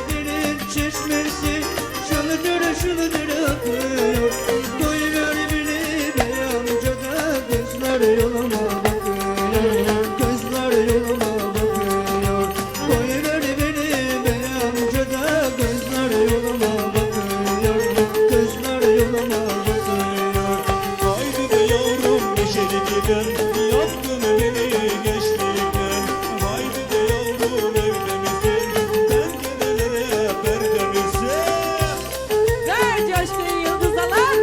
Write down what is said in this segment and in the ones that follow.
Benim çeşmesi şılıdır akıyor. Koyuver beni bey amca da gözler yoluma bakıyor. Gözler yoluma bakıyor. Koyuver beni bey amca da gözler yoluma bakıyor. Gözler yoluma bakıyor. Haydi be yavrum neşeli giden, yaktın beni gençlikten. Haydi be yavrum evde misin, pencerelere perde misin? Ver coşkuyu Yıldız Alan.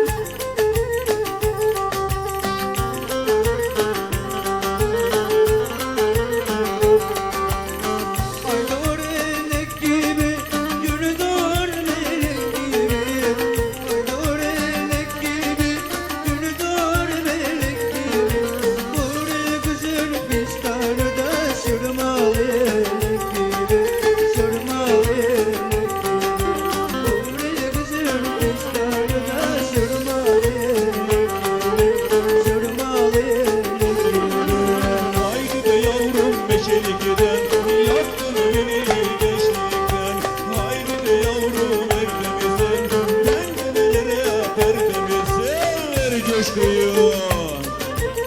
Ay doğru elek gibi, gülü doğru melek gibi. Ay doğru elek gibi, gülü doğru melek gibi. Buraya güzel pistarda sırmalı elek gibi. Sırmalı elek gibi. Buraya güzel pistarda sırmalı elek gibi. Sırmalı elek gibi. Haydi be yavrum neşeli giden, yaktın beni gençlikten. Haydi be yavrum evde misin, pencerelere perde misin? Ver coşkuyu.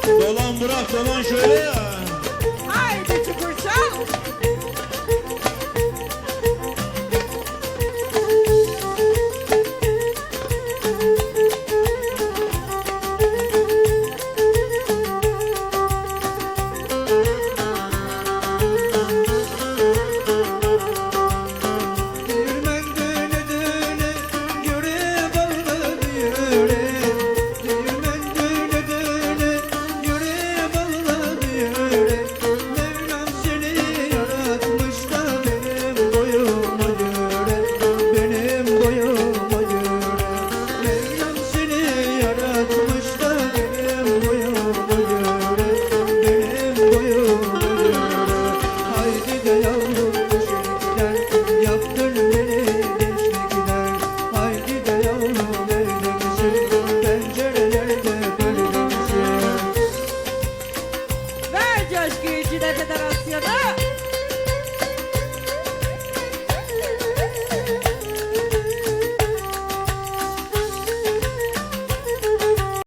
Dolan bırak dolan şöyle ya.